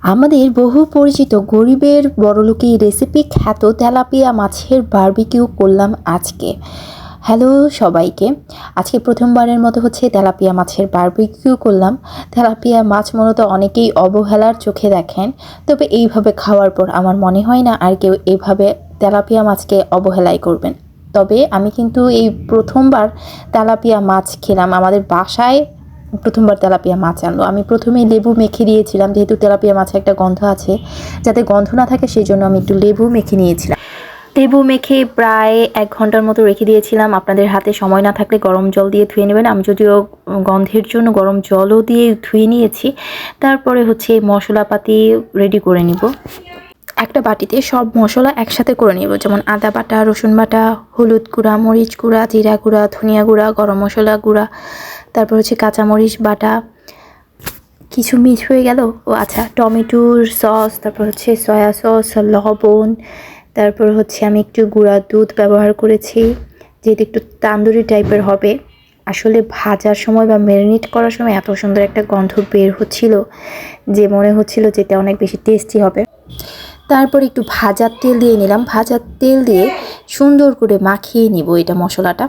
আমাদের বহু পরিচিত গরিবের বড়লোকি রেসিপি খ্যাত তেলাপিয়া মাছের বারবিকিউ করলাম আজকে। হ্যালো সবাইকে, আজকে প্রথমবারের মতো তেলাপিয়া মাছের বারবিকিউ করলাম। তেলাপিয়া মাছ মূলত অনেকেই অবহেলার চোখে দেখেন, তবে এইভাবে খাওয়ার পর আমার মনে হয় না আর কেউ এইভাবে তেলাপিয়া মাছকে অবহেলাই করবেন। তবে আমি কিন্তু এই প্রথমবার তেলাপিয়া মাছ খেলাম, আমাদের বাসায় প্রথমবার তেলাপিয়া মাছ আনলো। আমি প্রথমেই লেবু মেখে দিয়েছিলাম, যেহেতু তেলাপিয়া মাছে একটা গন্ধ আছে, যাতে গন্ধ না থাকে সেই জন্য আমি একটু লেবু মেখে নিয়েছিলাম। লেবু মেখে প্রায় 1 ঘন্টার মতো রেখে দিয়েছিলাম। আপনাদের হাতে সময় না থাকলে গরম জল দিয়ে ধুয়ে নেবেন। আমি যদিও গন্ধের জন্য গরম জলও দিয়ে ধুয়ে নিয়েছি। তারপরে মশলাপাতি রেডি করে নিব। একটা বাটিতে সব মশলা একসাথে করে নেব, যেমন আদা বাটা, রসুন বাটা, হলুদ গুঁড়া, মরিচ গুঁড়া, জিরা গুঁড়া, ধনিয়া গুঁড়া, গরম মশলা গুঁড়া, তারপর কাঁচামরিচ বাটা। কিছু মিস হয়ে গেল? ও আচ্ছা, টমেটোর সস, তারপর সয়া সস, লবণ, তারপর আমি একটু গুঁড়া দুধ ব্যবহার করেছি, যেহেতু একটু তান্দুরি টাইপের হবে। আসলে ভাজার সময় বা ম্যারিনেট করার সময় এত সুন্দর একটা গন্ধ বের হচ্ছিল যে মনে হচ্ছিল যে এটা অনেক বেশি টেস্টি হবে। তারপর একটু ভাজার তেল দিয়ে নিলাম, ভাজার তেল দিয়ে সুন্দর করে মাখিয়ে নিব এটা মশলাটা।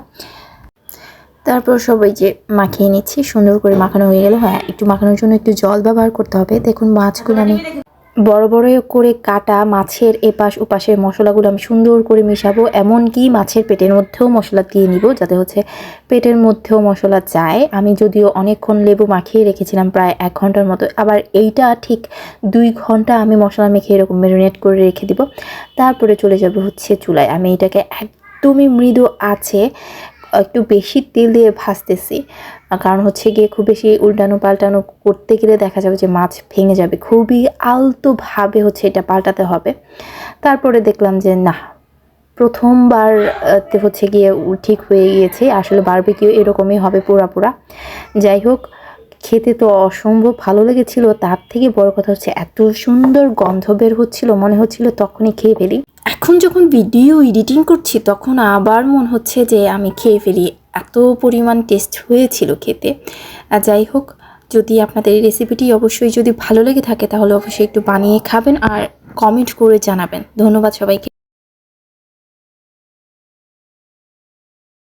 তারপর সবাই মাখিয়ে নিচ্ছি, সুন্দর করে মাখানো হয়ে গেল। হ্যাঁ, একটু মাখানোর জন্য একটু জল ব্যবহার করতে হবে। দেখুন মাছগুলো আমি বড় বড় করে কাটা, মাছের এপাশ ওপাশের মশলাগুলো আমি সুন্দর করে মিশাবো, এমনকি মাছের পেটের মধ্যেও মশলা দিয়ে নিব, যাতে পেটের মধ্যেও মশলা যায়। আমি যদিও অনেকক্ষণ লেবু মাখিয়ে রেখেছিলাম, প্রায় 1 ঘন্টার মতো, আবার এইটা ঠিক 2 ঘন্টা আমি মশলা মেখে এরকম ম্যারিনেট করে রেখে দিব। তারপরে চলে যাব চুলায়। আমি এটাকে একদমই মৃদু আছে একটু বেশি তেল দিয়ে ভাজতেছি, কারণ গিয়ে খুব বেশি উল্টানো পাল্টানো করতে গেলে দেখা যাবে যে মাছ ভেঙে যাবে। খুবই আলতোভাবে এটা পাল্টাতে হবে। তারপরে দেখলাম যে না, প্রথমবার গিয়ে ঠিক হয়ে গিয়েছে। আসলে বারবিকিউ এরকমই হবে, পুরা। যাই হোক, খেতে তো অসম্ভব ভালো লেগেছিল। তার থেকে বড় কথা এত সুন্দর গন্ধ বের হচ্ছিল, মনে হচ্ছিল তখনই খেয়ে ফেলি। এখন যখন ভিডিও এডিটিং করছি তখন আবার মন হচ্ছে যে আমি খেয়ে ফেলি, এত পরিমাণ টেস্ট হয়েছিল খেতে। যাই হোক, যদি আপনাদের এই রেসিপিটি অবশ্যই যদি ভালো লেগে থাকে তাহলে অবশ্যই একটু বানিয়ে খাবেন আর কমেন্ট করে জানাবেন। ধন্যবাদ সবাইকে।